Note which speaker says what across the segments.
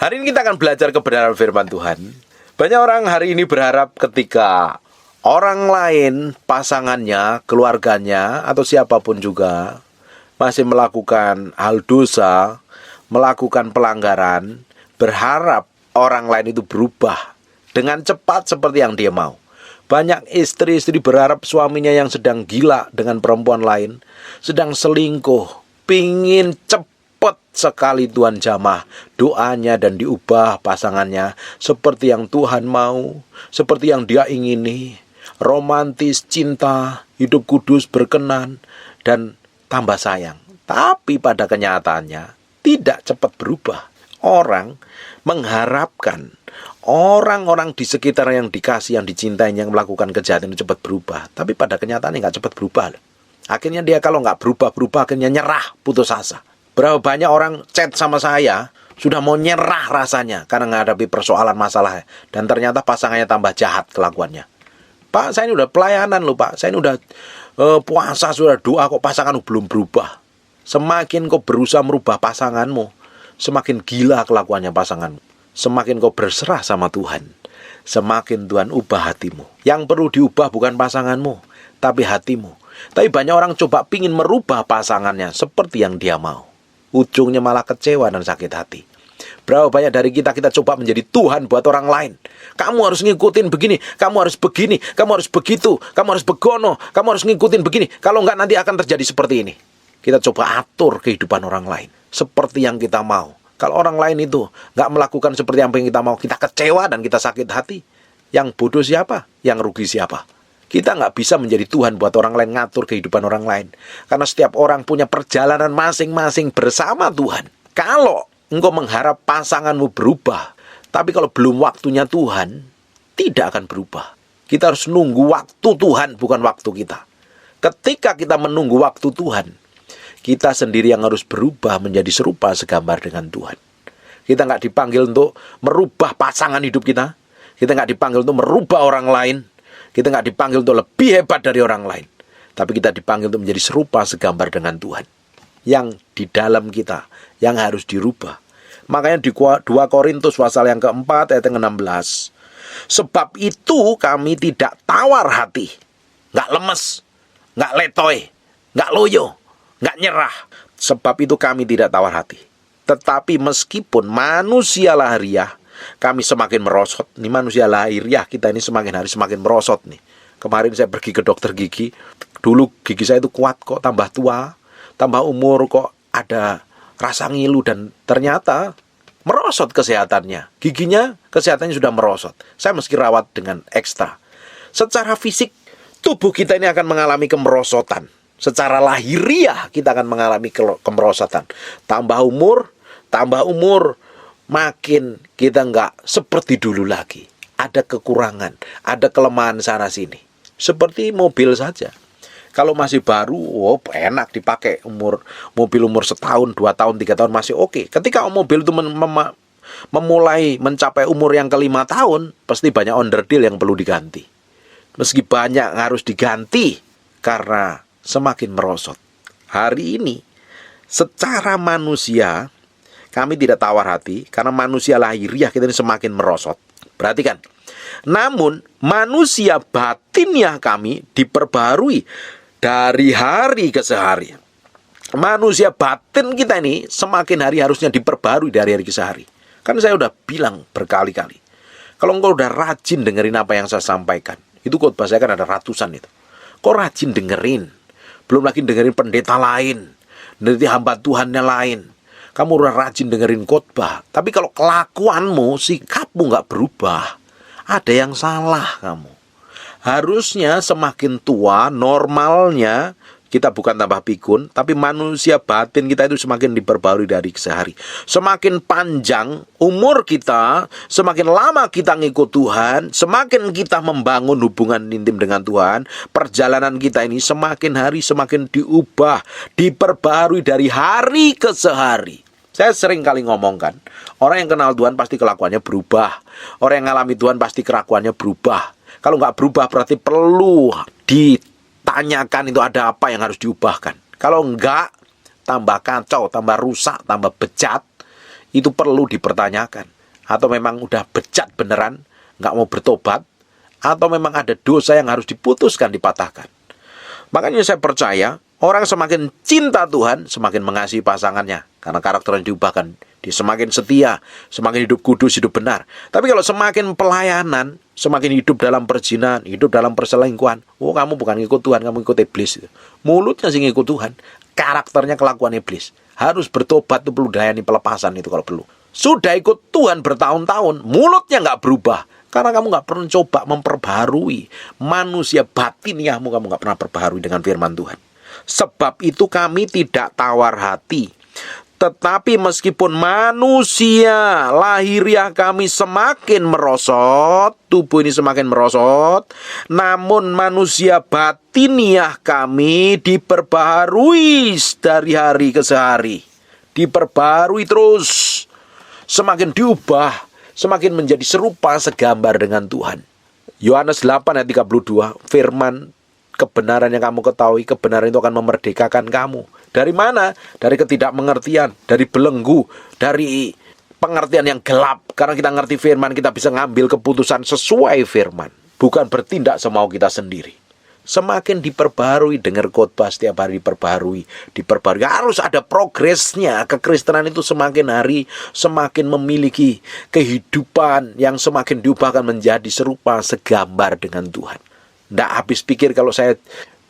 Speaker 1: Hari ini kita akan belajar kebenaran firman Tuhan. Banyak orang hari ini berharap ketika orang lain, pasangannya, keluarganya, atau siapapun juga masih melakukan hal dosa, melakukan pelanggaran, berharap orang lain itu berubah dengan cepat seperti yang dia mau. Banyak istri-istri berharap suaminya yang sedang gila dengan perempuan lain, sedang selingkuh, pingin cepat sekali Tuhan jamah doanya dan diubah pasangannya seperti yang Tuhan mau, seperti yang dia ingini, romantis, cinta, hidup kudus, berkenan, dan tambah sayang. Tapi pada kenyataannya tidak cepat berubah. Orang mengharapkan orang-orang di sekitar yang dikasih, yang dicintai, yang melakukan kejahatan itu cepat berubah. Tapi pada kenyataannya nggak cepat berubah. Akhirnya dia kalau nggak berubah-berubah, akhirnya nyerah, putus asa. Berapa banyak orang chat sama saya, sudah mau nyerah rasanya karena menghadapi persoalan masalah. Dan ternyata pasangannya tambah jahat kelakuannya. Pak, saya ini udah pelayanan loh Pak. Saya ini udah puasa, sudah doa, kok pasanganmu belum berubah. Semakin kau berusaha merubah pasanganmu, semakin gila kelakuannya pasanganmu. Semakin kau berserah sama Tuhan, semakin Tuhan ubah hatimu. Yang perlu diubah bukan pasanganmu, tapi hatimu. Tapi banyak orang coba pingin merubah pasangannya seperti yang dia mau. Ujungnya malah kecewa dan sakit hati. Berapa banyak dari kita coba menjadi Tuhan buat orang lain. Kamu harus ngikutin begini, kamu harus begini, kamu harus begitu, kamu harus begono, kamu harus ngikutin begini. Kalau enggak nanti akan terjadi seperti ini. Kita coba atur kehidupan orang lain seperti yang kita mau. Kalau orang lain itu enggak melakukan seperti apa yang kita mau, kita kecewa dan kita sakit hati. Yang bodoh siapa? Yang rugi siapa? Kita nggak bisa menjadi Tuhan buat orang lain, ngatur kehidupan orang lain. Karena setiap orang punya perjalanan masing-masing bersama Tuhan. Kalau engkau mengharap pasanganmu berubah, tapi kalau belum waktunya Tuhan, tidak akan berubah. Kita harus nunggu waktu Tuhan, bukan waktu kita. Ketika kita menunggu waktu Tuhan, kita sendiri yang harus berubah menjadi serupa segambar dengan Tuhan. Kita nggak dipanggil untuk merubah pasangan hidup kita. Kita nggak dipanggil untuk merubah orang lain. Kita nggak dipanggil untuk lebih hebat dari orang lain. Tapi kita dipanggil untuk menjadi serupa segambar dengan Tuhan. Yang di dalam kita, yang harus dirubah. Makanya di 2 Korintus pasal yang keempat ayat yang 16. Sebab itu kami tidak tawar hati. Nggak lemes, nggak letoy, nggak loyo, nggak nyerah. Sebab itu kami tidak tawar hati. Tetapi meskipun manusia lahiriah, kami semakin merosot. Nih manusia lahiriah kita ini semakin hari semakin merosot nih. Kemarin saya pergi ke dokter gigi. Dulu gigi saya itu kuat kok, tambah tua, tambah umur kok ada rasa ngilu. Dan ternyata merosot kesehatannya. Giginya, kesehatannya sudah merosot. Saya mesti rawat dengan ekstra. Secara fisik, tubuh kita ini akan mengalami kemerosotan. Secara lahiriah kita akan mengalami kemerosotan. Tambah umur, makin kita nggak seperti dulu lagi. Ada kekurangan, ada kelemahan sana sini. Seperti mobil saja. Kalau masih baru, enak dipakai. Mobil umur 1 tahun, 2 tahun, 3 tahun masih oke. Ketika mobil itu memulai mencapai umur yang ke-5 tahun, pasti banyak onderdil yang perlu diganti. Meski banyak harus diganti karena semakin merosot. Hari ini, secara manusia, kami tidak tawar hati karena manusia lahiriah kita ini semakin merosot. Perhatikan. Namun manusia batiniah kami diperbarui dari hari ke sehari. Manusia batin kita ini semakin hari harusnya diperbarui dari hari ke sehari. Kan saya udah bilang berkali-kali. Kalau engkau udah rajin dengerin apa yang saya sampaikan, itu khotbah saya kan ada ratusan itu. Kau rajin dengerin. Belum lagi dengerin pendeta lain, dari hamba Tuhannya lain. Kamu udah rajin dengerin khotbah, tapi kalau kelakuanmu, sikapmu nggak berubah, ada yang salah kamu. Harusnya semakin tua, normalnya kita bukan tambah pikun, tapi manusia batin kita itu semakin diperbarui dari sehari. Semakin panjang umur kita, semakin lama kita ngikut Tuhan, semakin kita membangun hubungan intim dengan Tuhan, perjalanan kita ini semakin hari semakin diubah, diperbarui dari hari ke sehari. Saya sering kali ngomongkan, orang yang kenal Tuhan pasti kelakuannya berubah. Orang yang ngalami Tuhan pasti kelakuannya berubah. Kalau nggak berubah berarti perlu ditanyakan itu ada apa yang harus diubahkan. Kalau enggak, tambah kacau, tambah rusak, tambah bejat. itu perlu dipertanyakan. Atau memang udah bejat beneran, nggak mau bertobat, atau memang ada dosa yang harus diputuskan, dipatahkan. Makanya saya percaya, orang semakin cinta Tuhan, semakin mengasihi pasangannya. Karena karakternya diubahkan. Dia semakin setia, semakin hidup kudus, hidup benar. Tapi kalau semakin pelayanan, semakin hidup dalam perzinahan, hidup dalam perselingkuhan, kamu bukan ngikut Tuhan, kamu ikut iblis. Mulutnya sih ngikut Tuhan, karakternya kelakuan iblis. Harus bertobat, itu perlu dilayani pelepasan itu kalau perlu. Sudah ikut Tuhan bertahun-tahun, mulutnya nggak berubah. Karena kamu nggak pernah coba memperbaharui manusia batiniahmu, kamu nggak pernah perbaharui dengan firman Tuhan. Sebab itu kami tidak tawar hati. Tetapi meskipun manusia lahiriah kami semakin merosot, tubuh ini semakin merosot, namun manusia batiniah kami diperbaharui dari hari ke hari. Diperbaharui terus. Semakin diubah, semakin menjadi serupa segambar dengan Tuhan. Yohanes 8 ayat 32, firman kebenaran yang kamu ketahui, kebenaran itu akan memerdekakan kamu. Dari mana? Dari ketidakmengertian, dari belenggu, dari pengertian yang gelap. Karena kita ngerti firman, kita bisa ngambil keputusan sesuai firman. Bukan bertindak semau kita sendiri. Semakin diperbarui, dengar khotbah setiap hari diperbarui. Harus ada progresnya. Kekristenan itu semakin hari semakin memiliki kehidupan yang semakin diubahkan menjadi serupa segambar dengan Tuhan. Tidak habis pikir kalau saya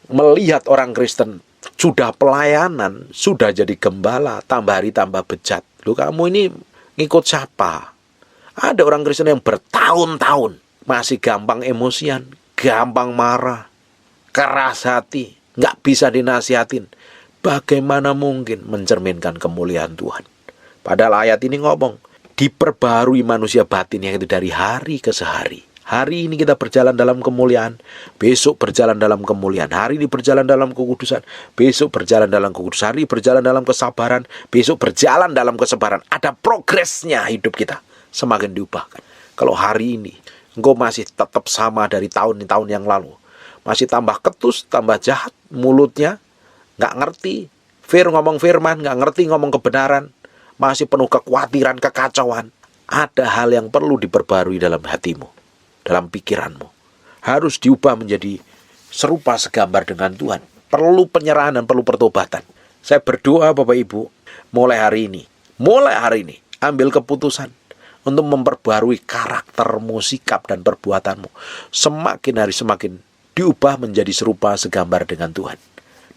Speaker 1: melihat orang Kristen sudah pelayanan, sudah jadi gembala, tambah hari tambah bejat. Loh, kamu ini ngikut siapa? Ada orang Kristen yang bertahun-tahun masih gampang emosian, gampang marah, keras hati, nggak bisa dinasihatin. Bagaimana mungkin mencerminkan kemuliaan Tuhan? Padahal ayat ini ngomong, diperbarui manusia batin yang itu dari hari ke hari. Hari ini kita berjalan dalam kemuliaan, besok berjalan dalam kemuliaan. Hari ini berjalan dalam kekudusan, besok berjalan dalam kekudusan. Hari berjalan dalam kesabaran, besok berjalan dalam kesabaran. Ada progresnya hidup kita, semakin diubahkan. Kalau hari ini engkau masih tetap sama dari tahun-tahun yang lalu, masih tambah ketus, tambah jahat, mulutnya nggak ngerti, ngomong firman, nggak ngerti ngomong kebenaran, masih penuh kekhawatiran, kekacauan. Ada hal yang perlu diperbarui dalam hatimu, dalam pikiranmu. Harus diubah menjadi serupa segambar dengan Tuhan. Perlu penyerahan dan perlu pertobatan. Saya berdoa Bapak Ibu, mulai hari ini, ambil keputusan untuk memperbarui karaktermu, sikap dan perbuatanmu. Semakin hari semakin diubah menjadi serupa segambar dengan Tuhan.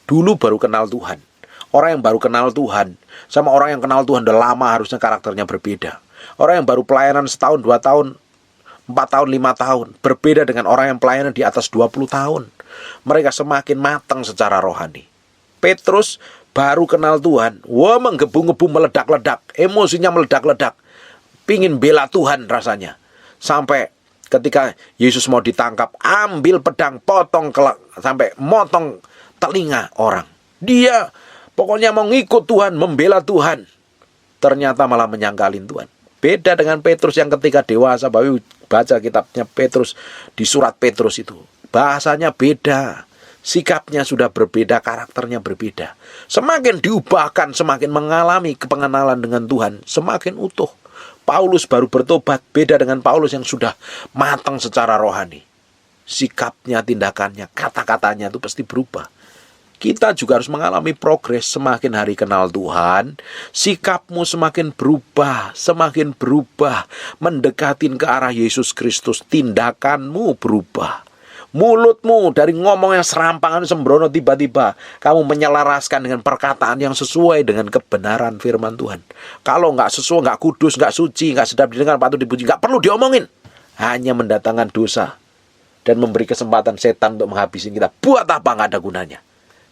Speaker 1: Dulu baru kenal Tuhan. Orang yang baru kenal Tuhan sama orang yang kenal Tuhan udah lama harusnya karakternya berbeda. Orang yang baru pelayanan setahun, 2 tahun, 4 tahun, 5 tahun berbeda dengan orang yang pelayanan di atas 20 tahun. Mereka semakin matang secara rohani. Petrus baru kenal Tuhan, menggebu-gebu, meledak-ledak, emosinya meledak-ledak, pingin bela Tuhan rasanya. Sampai ketika Yesus mau ditangkap, ambil pedang, potong sampai motong telinga orang. Dia pokoknya mau ngikut Tuhan, membela Tuhan. Ternyata malah menyangkalin Tuhan. Beda dengan Petrus yang ketika dewasa, baca kitabnya Petrus, di surat Petrus itu. Bahasanya beda, sikapnya sudah berbeda, karakternya berbeda. Semakin diubahkan, semakin mengalami kepengenalan dengan Tuhan, semakin utuh. Paulus baru bertobat, beda dengan Paulus yang sudah matang secara rohani. Sikapnya, tindakannya, kata-katanya itu pasti berubah. Kita juga harus mengalami progres. Semakin hari kenal Tuhan, sikapmu semakin berubah, mendekatin ke arah Yesus Kristus. Tindakanmu berubah. Mulutmu dari ngomong yang serampangan sembrono, tiba-tiba kamu menyelaraskan dengan perkataan yang sesuai dengan kebenaran firman Tuhan. Kalau nggak sesuai, nggak kudus, nggak suci, nggak sedap didengar, patut dipuji, nggak perlu diomongin. Hanya mendatangkan dosa dan memberi kesempatan setan untuk menghabisi kita. Buat apa? Nggak ada gunanya.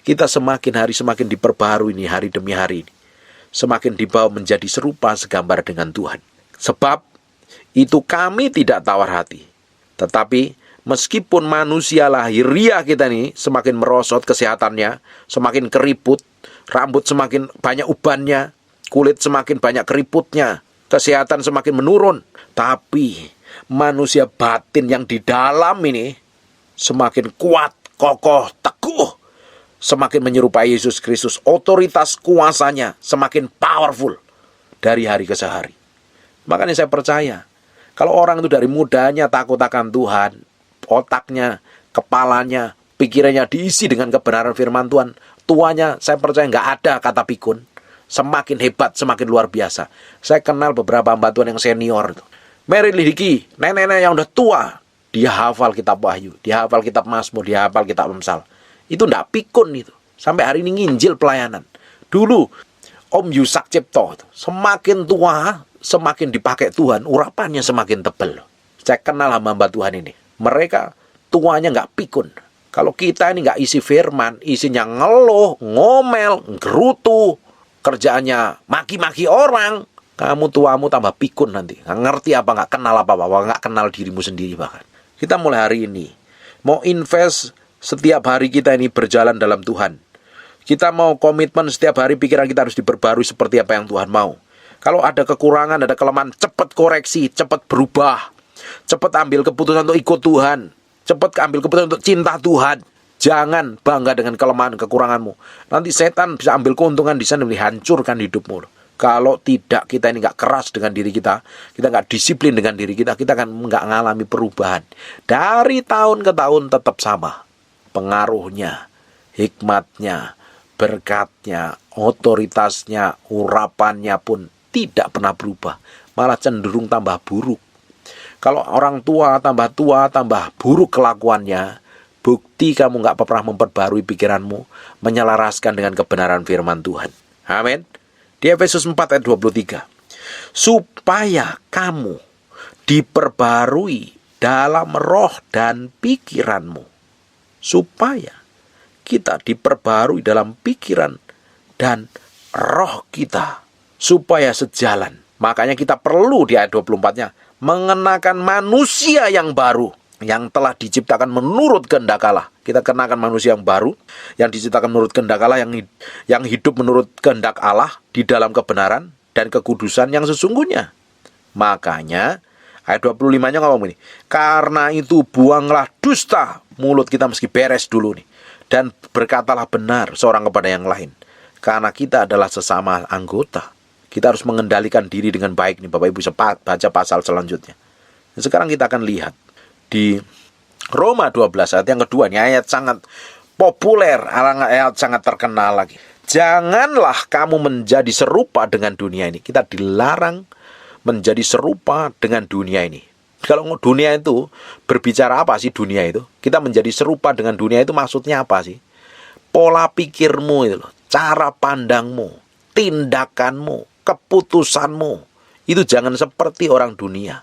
Speaker 1: Kita semakin hari semakin diperbaharui ini, hari demi hari ini. Semakin dibawa menjadi serupa segambar dengan Tuhan. Sebab itu kami tidak tawar hati. Tetapi meskipun manusia lahiriah kita ini semakin merosot kesehatannya, semakin keriput, rambut semakin banyak ubannya, kulit semakin banyak keriputnya, kesehatan semakin menurun. Tapi manusia batin yang di dalam ini semakin kuat, kokoh, teguh, semakin menyerupai Yesus Kristus. Otoritas kuasanya semakin powerful. dari hari ke sehari. Makanya saya percaya, kalau orang itu dari mudanya takut akan Tuhan, otaknya, kepalanya, pikirannya diisi dengan kebenaran firman Tuhan, tuanya saya percaya nggak ada kata pikun. Semakin hebat, semakin luar biasa. Saya kenal beberapa hamba Tuhan yang senior. Mary Lidiki, nenek-nenek yang udah tua, dia hafal kitab Wahyu, dia hafal kitab Mazmur, dia hafal kitab Amsal. Itu nggak pikun itu. Sampai hari ini nginjil pelayanan. Dulu Om Yusak Cipto, semakin tua, semakin dipakai Tuhan, urapannya semakin tebal. Saya kenal hamba Tuhan ini. Mereka tuanya nggak pikun. Kalau kita ini nggak isi firman, isinya ngeluh, ngomel, gerutu, kerjaannya maki-maki orang, kamu tuamu tambah pikun nanti. Nggak ngerti apa, nggak kenal apa-apa, nggak kenal dirimu sendiri bahkan. Kita mulai hari ini mau invest setiap hari kita ini berjalan dalam Tuhan. Kita mau komitmen setiap hari pikiran kita harus diperbarui seperti apa yang Tuhan mau. Kalau ada kekurangan, ada kelemahan, cepat koreksi, cepat berubah. Cepat ambil keputusan untuk ikut Tuhan. Cepat ambil keputusan untuk cinta Tuhan. Jangan bangga dengan kelemahan kekuranganmu. Nanti setan bisa ambil keuntungan di sana dan hancurkan hidupmu. Kalau tidak, kita ini nggak keras dengan diri kita nggak disiplin dengan diri kita akan nggak mengalami perubahan. Dari tahun ke tahun tetap sama. Pengaruhnya, hikmatnya, berkatnya, otoritasnya, urapannya pun tidak pernah berubah. Malah cenderung tambah buruk. Kalau orang tua, tambah buruk kelakuannya, bukti kamu nggak pernah memperbarui pikiranmu, menyelaraskan dengan kebenaran firman Tuhan. Amin. Di Efesus 4 ayat 23. Supaya kamu diperbarui dalam roh dan pikiranmu. Supaya kita diperbarui dalam pikiran dan roh kita. Supaya sejalan. Makanya kita perlu di ayat 24-nya mengenakan manusia yang baru, yang telah diciptakan menurut kehendak Allah. Kita kenakan manusia yang baru, yang diciptakan menurut kehendak Allah, yang hidup menurut kehendak Allah di dalam kebenaran dan kekudusan yang sesungguhnya. Makanya ayat 25-nya ngomong ini, karena itu buanglah dusta, mulut kita mesti beres dulu nih, dan berkatalah benar seorang kepada yang lain, karena kita adalah sesama anggota. Kita harus mengendalikan diri dengan baik nih, Bapak Ibu bisa baca pasal selanjutnya. Dan sekarang kita akan lihat di Roma 12 ayat yang kedua, ini ayat sangat populer, ayat sangat terkenal lagi. Janganlah kamu menjadi serupa dengan dunia ini. Kita dilarang menjadi serupa dengan dunia ini. Kalau dunia itu berbicara apa sih dunia itu? Kita menjadi serupa dengan dunia itu maksudnya apa sih? Pola pikirmu itu loh, cara pandangmu, tindakanmu, keputusanmu itu jangan seperti orang dunia.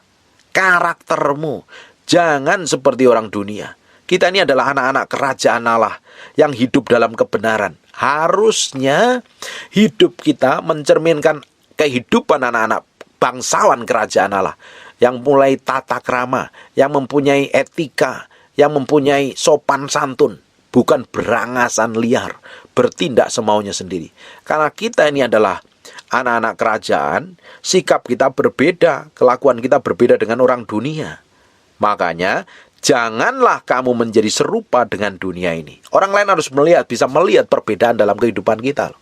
Speaker 1: Karaktermu jangan seperti orang dunia. Kita ini adalah anak-anak kerajaan Allah yang hidup dalam kebenaran. Harusnya hidup kita mencerminkan kehidupan anak-anak bangsawan kerajaan Allah yang mulai tata krama, yang mempunyai etika, yang mempunyai sopan santun, bukan berangasan liar, bertindak semaunya sendiri. Karena kita ini adalah anak-anak kerajaan, sikap kita berbeda, kelakuan kita berbeda dengan orang dunia. Makanya, janganlah kamu menjadi serupa dengan dunia ini. Orang lain harus bisa melihat perbedaan dalam kehidupan kita.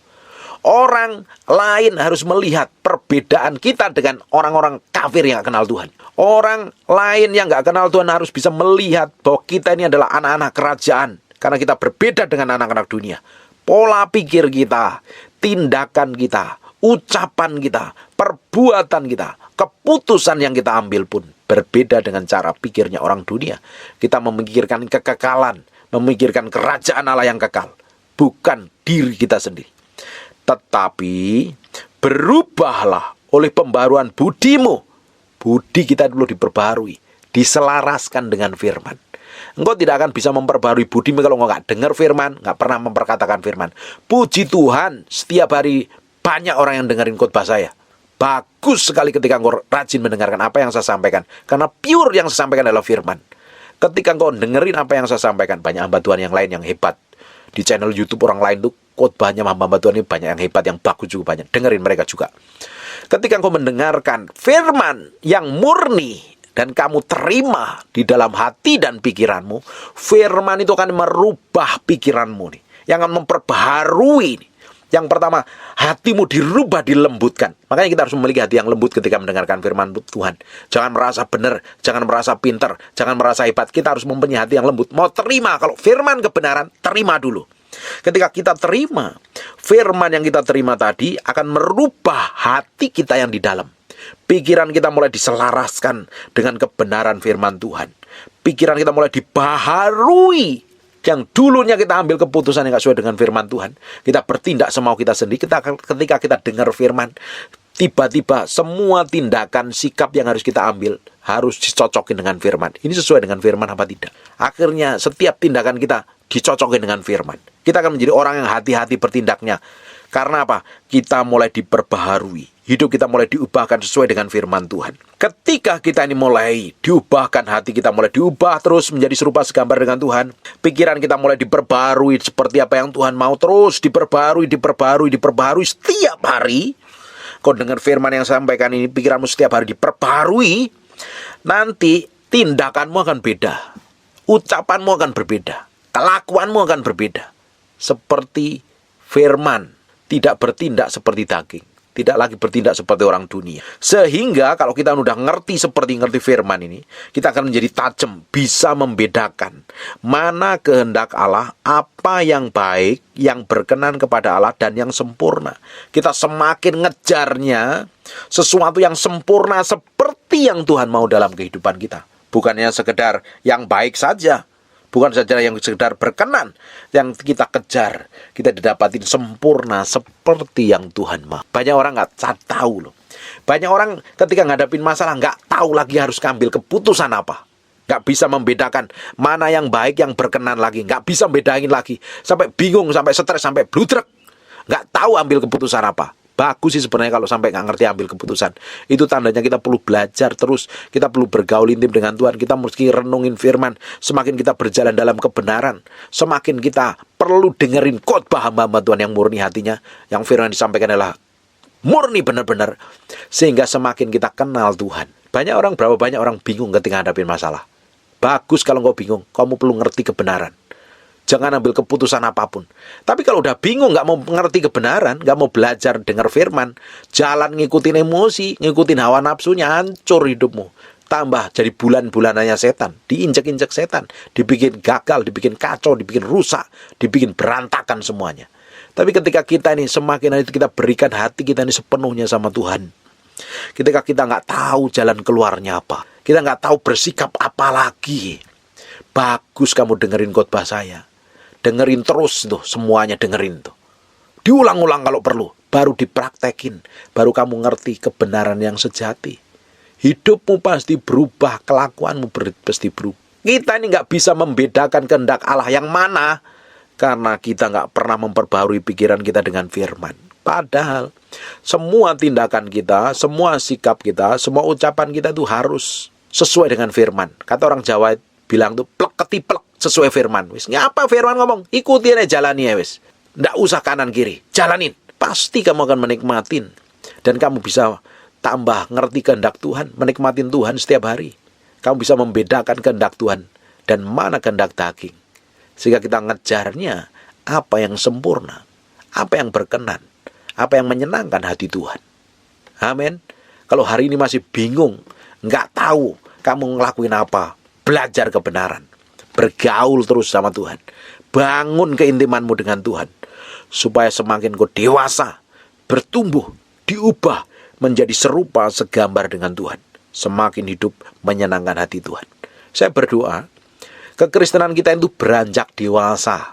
Speaker 1: Orang lain harus melihat perbedaan kita dengan orang-orang kafir yang gak kenal Tuhan. Orang lain yang gak kenal Tuhan harus bisa melihat bahwa kita ini adalah anak-anak kerajaan. Karena kita berbeda dengan anak-anak dunia. Pola pikir kita, tindakan kita, ucapan kita, perbuatan kita, keputusan yang kita ambil pun berbeda dengan cara pikirnya orang dunia. Kita memikirkan kekekalan, memikirkan kerajaan Allah yang kekal, bukan diri kita sendiri. Tetapi berubahlah oleh pembaruan budimu. Budi kita dulu diperbarui, diselaraskan dengan firman. Engkau tidak akan bisa memperbarui budimu kalau engkau nggak dengar firman, nggak pernah memperkatakan firman. Puji Tuhan, setiap hari banyak orang yang dengerin khotbah saya. Bagus sekali ketika engkau rajin mendengarkan apa yang saya sampaikan. Karena pure yang saya sampaikan adalah firman. Ketika engkau dengerin apa yang saya sampaikan, banyak hamba Tuhan yang lain yang hebat. Di channel YouTube orang lain tuh khotbahnya hamba Tuhan ini banyak yang hebat, yang bagus juga banyak. Dengerin mereka juga. Ketika engkau mendengarkan firman yang murni dan kamu terima di dalam hati dan pikiranmu, firman itu akan merubah pikiranmu nih, yang akan memperbaharui nih, Yang pertama, hatimu dirubah, dilembutkan. Makanya kita harus memiliki hati yang lembut ketika mendengarkan firman Tuhan. Jangan merasa benar, jangan merasa pintar, jangan merasa hebat. Kita harus mempunyai hati yang lembut. Mau terima, kalau firman kebenaran, terima dulu. Ketika kita terima, firman yang kita terima tadi akan merubah hati kita yang di dalam. Pikiran kita mulai diselaraskan dengan kebenaran firman Tuhan. Pikiran kita mulai dibaharui. Yang dulunya kita ambil keputusan yang gak sesuai dengan firman Tuhan, kita bertindak semau kita sendiri. Ketika kita dengar firman, tiba-tiba semua tindakan, sikap yang harus kita ambil harus dicocokin dengan firman. Ini sesuai dengan firman apa tidak? Akhirnya setiap tindakan kita dicocokin dengan firman. Kita akan menjadi orang yang hati-hati bertindaknya. Karena apa? Kita mulai diperbaharui. Hidup kita mulai diubahkan sesuai dengan firman Tuhan. Ketika kita ini mulai diubahkan, hati kita mulai diubah terus menjadi serupa segambar dengan Tuhan. Pikiran kita mulai diperbaharui seperti apa yang Tuhan mau. Terus diperbaharui setiap hari. Kau dengar firman yang saya sampaikan ini, pikiranmu setiap hari diperbaharui. Nanti tindakanmu akan beda. Ucapanmu akan berbeda. Kelakuanmu akan berbeda. Seperti firman. Tidak bertindak seperti daging. Tidak lagi bertindak seperti orang dunia. Sehingga kalau kita sudah ngerti firman ini, kita akan menjadi tajam, bisa membedakan mana kehendak Allah, apa yang baik, yang berkenan kepada Allah, dan yang sempurna. Kita semakin ngejarnya sesuatu yang sempurna seperti yang Tuhan mau dalam kehidupan kita. Bukannya sekedar yang baik saja. Bukan saja yang sekedar berkenan, yang kita kejar, kita didapatin sempurna seperti yang Tuhan mau. Banyak orang nggak tahu loh. Banyak orang ketika ngadapin masalah nggak tahu lagi harus ambil keputusan apa. Nggak bisa membedakan mana yang baik, yang berkenan lagi. Nggak bisa bedain lagi. Sampai bingung, sampai stres, sampai bludrek. Nggak tahu ambil keputusan apa. Bagus sih sebenarnya kalau sampai nggak ngerti ambil keputusan. Itu tandanya kita perlu belajar terus. Kita perlu bergaul intim dengan Tuhan. Kita mesti renungin firman. Semakin kita berjalan dalam kebenaran, semakin kita perlu dengerin khotbah hamba-hamba Tuhan yang murni hatinya. Yang firman disampaikan adalah murni benar-benar. Sehingga semakin kita kenal Tuhan. Berapa banyak orang bingung ketika hadapin masalah. Bagus kalau kau bingung. Kamu perlu ngerti kebenaran. Jangan ambil keputusan apapun. Tapi kalau udah bingung, nggak mau mengerti kebenaran, nggak mau belajar dengar firman, jalan ngikutin emosi, ngikutin hawa nafsunya, hancur hidupmu. Tambah jadi bulan-bulanannya setan, diinjek-injek setan, dibikin gagal, dibikin kacau, dibikin rusak, dibikin berantakan semuanya. Tapi ketika kita ini semakin hari kita berikan hati kita ini sepenuhnya sama Tuhan. Ketika kita nggak tahu jalan keluarnya apa, kita nggak tahu bersikap apa lagi. Bagus kamu dengerin khotbah saya. Dengerin terus tuh, semuanya dengerin tuh. Diulang-ulang kalau perlu, baru dipraktekin, baru kamu ngerti kebenaran yang sejati. Hidupmu pasti berubah, kelakuanmu pasti berubah. Kita ini nggak bisa membedakan kehendak Allah yang mana, karena kita nggak pernah memperbaharui pikiran kita dengan firman. Padahal semua tindakan kita, semua sikap kita, semua ucapan kita itu harus sesuai dengan firman. Kata orang Jawa bilang tuh plek ketiplek sesuai firman. Wis ngapa firman ngomong? Ikutin aja, jalani ya wis. Nggak usah kanan kiri, jalanin. Pasti kamu akan menikmatin dan kamu bisa tambah ngerti kehendak Tuhan, menikmatin Tuhan setiap hari. Kamu bisa membedakan kehendak Tuhan dan mana kehendak daging. Sehingga kita ngejarnya apa yang sempurna, apa yang berkenan, apa yang menyenangkan hati Tuhan. Amin. Kalau hari ini masih bingung, nggak tahu kamu ngelakuin apa, belajar kebenaran. Bergaul terus sama Tuhan. Bangun keintimanmu dengan Tuhan. Supaya semakin kau dewasa, bertumbuh, diubah, menjadi serupa segambar dengan Tuhan. Semakin hidup menyenangkan hati Tuhan. Saya berdoa, kekristenan kita itu beranjak dewasa.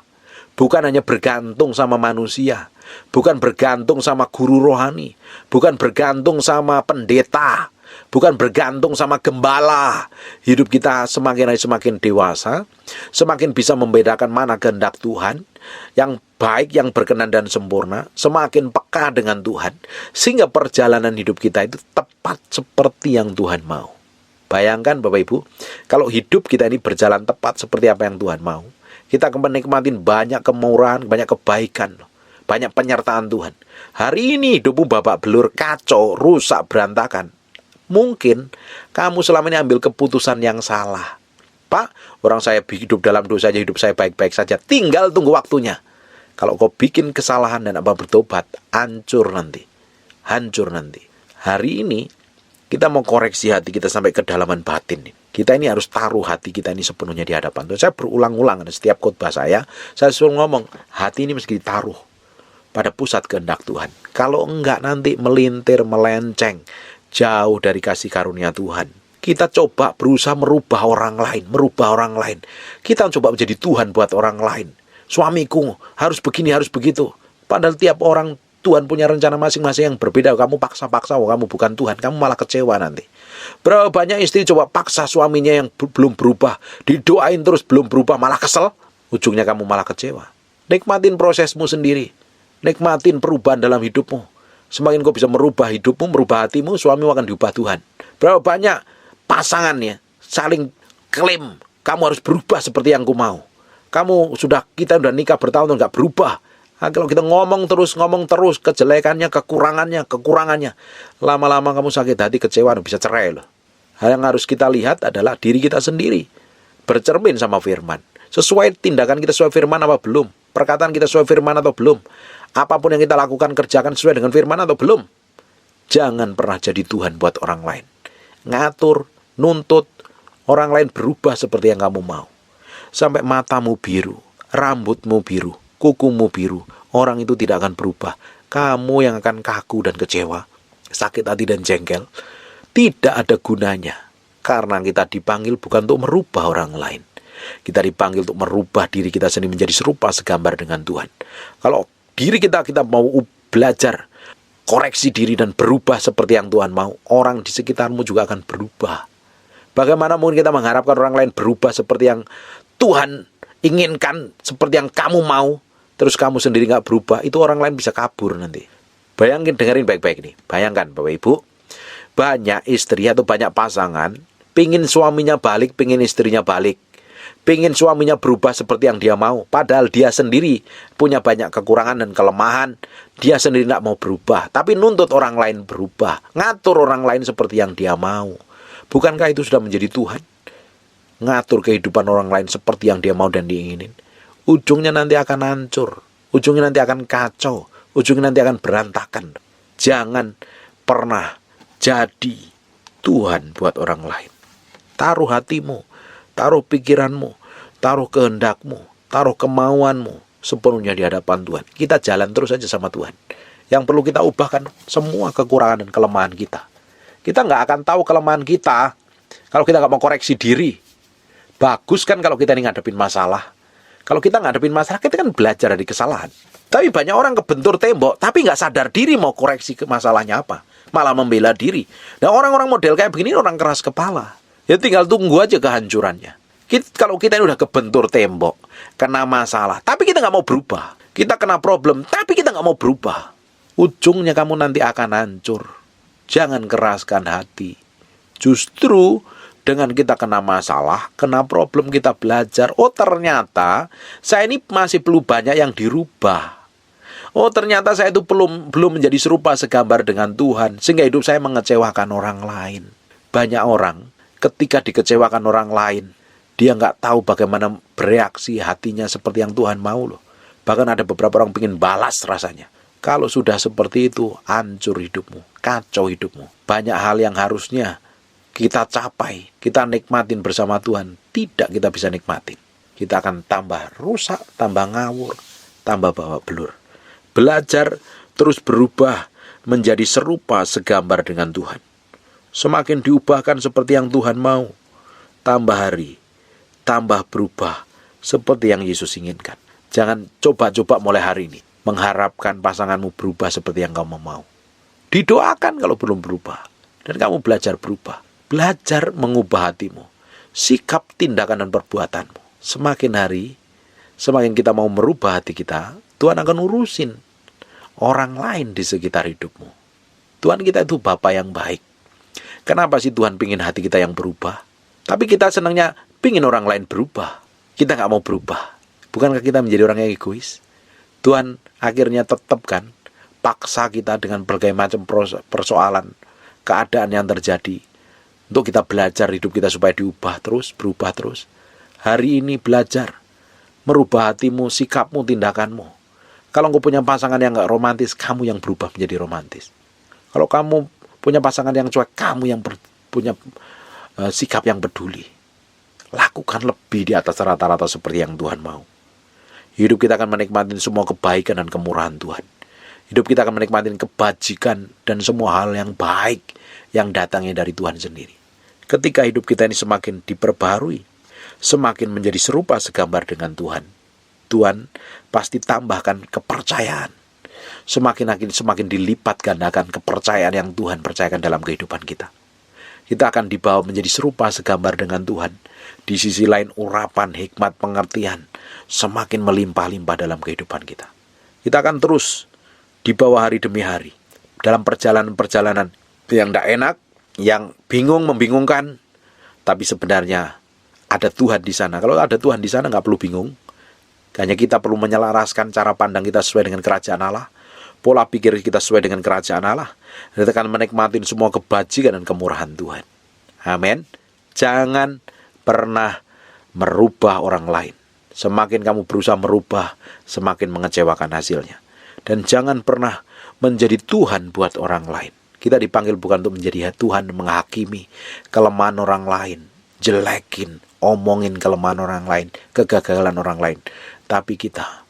Speaker 1: Bukan hanya bergantung sama manusia. Bukan bergantung sama guru rohani. Bukan bergantung sama pendeta. Bukan bergantung sama gembala. Hidup kita semakin hari semakin dewasa, semakin bisa membedakan mana kehendak Tuhan, yang baik, yang berkenan dan sempurna, semakin peka dengan Tuhan, sehingga perjalanan hidup kita itu tepat seperti yang Tuhan mau. Bayangkan Bapak Ibu, kalau hidup kita ini berjalan tepat seperti apa yang Tuhan mau, kita akan menikmati banyak kemurahan, banyak kebaikan, banyak penyertaan Tuhan. Hari ini hidupmu babak belur, kacau, rusak, berantakan. Mungkin kamu selama ini ambil keputusan yang salah. Pak, orang saya hidup dalam dosa saja, hidup saya baik-baik saja. Tinggal tunggu waktunya. Kalau kau bikin kesalahan dan apa bertobat, hancur nanti. Hancur nanti. Hari ini kita mau koreksi hati kita sampai kedalaman batin. Kita ini harus taruh hati kita ini sepenuhnya di hadapan Tuhan. Saya berulang-ulang setiap khotbah saya selalu ngomong, hati ini mesti ditaruh pada pusat kehendak Tuhan. Kalau enggak nanti melintir, melenceng jauh dari kasih karunia Tuhan. Kita coba berusaha merubah orang lain. Kita coba menjadi Tuhan buat orang lain. Suamiku harus begini, harus begitu. Padahal tiap orang Tuhan punya rencana masing-masing yang berbeda. Kamu paksa-paksa, kamu bukan Tuhan. Kamu malah kecewa nanti. Berapa banyak istri coba paksa suaminya yang belum berubah. Didoain terus belum berubah, malah kesel. Ujungnya kamu malah kecewa. Nikmatin prosesmu sendiri. Nikmatin perubahan dalam hidupmu. Semakin kau bisa merubah hidupmu, merubah hatimu, suamimu akan diubah Tuhan. Berapa banyak pasangannya saling klaim, kamu harus berubah seperti yang ku mau. Kita udah nikah bertahun-tahun gak berubah. Nah, kalau kita ngomong terus kejelekannya, kekurangannya, lama-lama kamu sakit hati, kecewa, bisa cerai loh. Hal yang harus kita lihat adalah diri kita sendiri, bercermin sama firman. Sesuai tindakan kita sesuai firman apa belum? Perkataan kita sesuai firman atau belum? Apapun yang kita lakukan, kerjakan sesuai dengan firman atau belum? Jangan pernah jadi Tuhan buat orang lain. Ngatur, nuntut orang lain berubah seperti yang kamu mau. Sampai matamu biru, rambutmu biru, kukumu biru, orang itu tidak akan berubah. Kamu yang akan kaku dan kecewa, sakit hati dan jengkel. Tidak ada gunanya. Karena kita dipanggil bukan untuk merubah orang lain. Kita dipanggil untuk merubah diri kita sendiri menjadi serupa segambar dengan Tuhan. Kalau diri kita mau belajar, koreksi diri dan berubah seperti yang Tuhan mau, orang di sekitarmu juga akan berubah. Bagaimana mungkin kita mengharapkan orang lain berubah seperti yang Tuhan inginkan, seperti yang kamu mau, terus kamu sendiri gak berubah, itu orang lain bisa kabur nanti. Bayangin, dengerin baik-baik nih. Bayangkan Bapak Ibu, banyak istri atau banyak pasangan pingin suaminya balik, pingin istrinya balik, pingin suaminya berubah seperti yang dia mau, padahal dia sendiri punya banyak kekurangan dan kelemahan. Dia sendiri tidak mau berubah, tapi nuntut orang lain berubah, ngatur orang lain seperti yang dia mau. Bukankah itu sudah menjadi Tuhan? Ngatur kehidupan orang lain seperti yang dia mau dan diinginin. Ujungnya nanti akan hancur, ujungnya nanti akan kacau, ujungnya nanti akan berantakan. Jangan pernah jadi Tuhan buat orang lain. Taruh hatimu, taruh pikiranmu, taruh kehendakmu, taruh kemauanmu sepenuhnya di hadapan Tuhan. Kita jalan terus aja sama Tuhan. Yang perlu kita ubahkan semua kekurangan dan kelemahan kita. Kita nggak akan tahu kelemahan kita kalau kita nggak mau koreksi diri. Bagus kan kalau kita ini ngadepin masalah. Kalau kita ngadepin masalah, kita kan belajar dari kesalahan. Tapi banyak orang kebentur tembok, tapi nggak sadar diri mau koreksi ke masalahnya apa. Malah membela diri. Nah, orang-orang model kayak begini orang keras kepala. Ya tinggal tunggu aja kehancurannya. Kalau kita ini udah kebentur tembok, kena masalah, tapi kita nggak mau berubah. Kita kena problem, tapi kita nggak mau berubah. Ujungnya kamu nanti akan hancur. Jangan keraskan hati. Justru dengan kita kena masalah, kena problem, kita belajar. Oh ternyata saya ini masih perlu banyak yang dirubah. Oh ternyata saya itu belum menjadi serupa segambar dengan Tuhan, sehingga hidup saya mengecewakan orang lain. Banyak orang ketika dikecewakan orang lain, dia nggak tahu bagaimana bereaksi hatinya seperti yang Tuhan mau loh. Bahkan ada beberapa orang ingin balas rasanya. Kalau sudah seperti itu, hancur hidupmu, kacau hidupmu. Banyak hal yang harusnya kita capai, kita nikmatin bersama Tuhan, tidak kita bisa nikmatin. Kita akan tambah rusak, tambah ngawur, tambah bawa belur. Belajar terus berubah menjadi serupa segambar dengan Tuhan. Semakin diubahkan seperti yang Tuhan mau, tambah hari, tambah berubah seperti yang Yesus inginkan. Jangan coba-coba mulai hari ini mengharapkan pasanganmu berubah seperti yang kamu mau. Didoakan kalau belum berubah, dan kamu belajar berubah. Belajar mengubah hatimu, sikap, tindakan, dan perbuatanmu. Semakin hari, semakin kita mau merubah hati kita, Tuhan akan urusin orang lain di sekitar hidupmu. Tuhan kita itu Bapa yang baik. Kenapa sih Tuhan pingin hati kita yang berubah? Tapi kita senangnya pingin orang lain berubah. Kita gak mau berubah. Bukankah kita menjadi orang yang egois? Tuhan akhirnya tetapkan, paksa kita dengan berbagai macam persoalan, keadaan yang terjadi, untuk kita belajar hidup kita supaya diubah terus, berubah terus. Hari ini belajar merubah hatimu, sikapmu, tindakanmu. Kalau engkau punya pasangan yang gak romantis, kamu yang berubah menjadi romantis. Kalau kamu punya pasangan yang cuek, kamu yang punya sikap yang peduli. Lakukan lebih di atas rata-rata seperti yang Tuhan mau. Hidup kita akan menikmati semua kebaikan dan kemurahan Tuhan. Hidup kita akan menikmati kebajikan dan semua hal yang baik yang datangnya dari Tuhan sendiri. Ketika hidup kita ini semakin diperbaharui, semakin menjadi serupa segambar dengan Tuhan, Tuhan pasti tambahkan kepercayaan. Semakin dilipat gandakan kepercayaan yang Tuhan percayakan dalam kehidupan kita. Kita akan dibawa menjadi serupa segambar dengan Tuhan. Di sisi lain urapan, hikmat, pengertian semakin melimpah-limpah dalam kehidupan kita. Kita akan terus dibawa hari demi hari dalam perjalanan-perjalanan yang tidak enak, yang bingung, membingungkan. Tapi sebenarnya ada Tuhan di sana. Kalau ada Tuhan di sana nggak perlu bingung. Hanya kita perlu menyelaraskan cara pandang kita sesuai dengan kerajaan Allah. Pola pikir kita sesuai dengan kerajaan Allah. Dan kita akan menikmati semua kebajikan dan kemurahan Tuhan. Amin. Jangan pernah merubah orang lain. Semakin kamu berusaha merubah, semakin mengecewakan hasilnya. Dan jangan pernah menjadi Tuhan buat orang lain. Kita dipanggil bukan untuk menjadi Tuhan menghakimi kelemahan orang lain, jelekin, omongin kelemahan orang lain, kegagalan orang lain. Tapi kita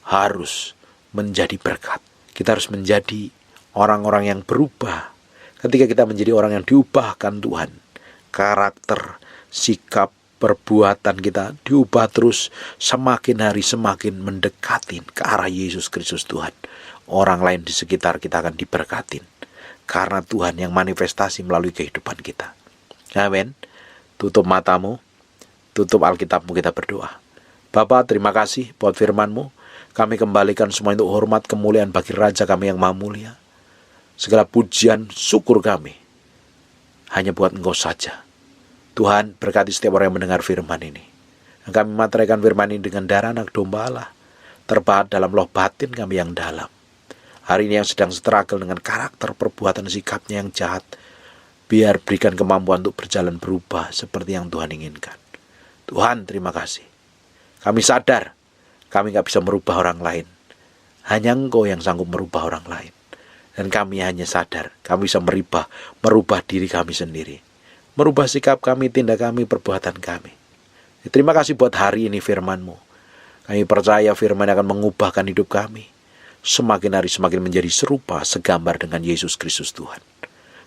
Speaker 1: harus menjadi berkat. Kita harus menjadi orang-orang yang berubah. Ketika kita menjadi orang yang diubahkan Tuhan, karakter, sikap, perbuatan kita diubah terus, semakin hari semakin mendekatin ke arah Yesus Kristus Tuhan. Orang lain di sekitar kita akan diberkatin karena Tuhan yang manifestasi melalui kehidupan kita. Amin. Tutup matamu, tutup Alkitabmu, kita berdoa. Bapa, terima kasih buat firman-Mu. Kami kembalikan semua untuk hormat kemuliaan bagi Raja kami yang maha mulia. Segala pujian, syukur kami hanya buat Engkau saja. Tuhan, berkati setiap orang yang mendengar firman ini. Dan kami materaikan firman ini dengan darah anak domba Allah, terpahat dalam loh batin kami yang dalam. Hari ini yang sedang struggle dengan karakter, perbuatan, sikapnya yang jahat, biar berikan kemampuan untuk berjalan berubah seperti yang Tuhan inginkan. Tuhan, terima kasih. Kami sadar, kami gak bisa merubah orang lain. Hanya Engkau yang sanggup merubah orang lain. Dan kami hanya sadar, kami bisa merubah diri kami sendiri. Merubah sikap kami, tindak kami, perbuatan kami. Terima kasih buat hari ini firman-Mu. Kami percaya firman akan mengubahkan hidup kami. Semakin hari semakin menjadi serupa, segambar dengan Yesus Kristus Tuhan.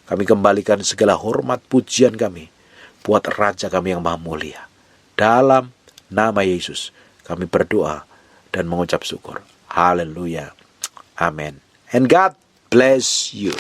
Speaker 1: Kami kembalikan segala hormat pujian kami buat Raja kami yang maha mulia. Dalam nama Yesus kami berdoa dan mengucap syukur. Haleluya. Amin. And God bless you.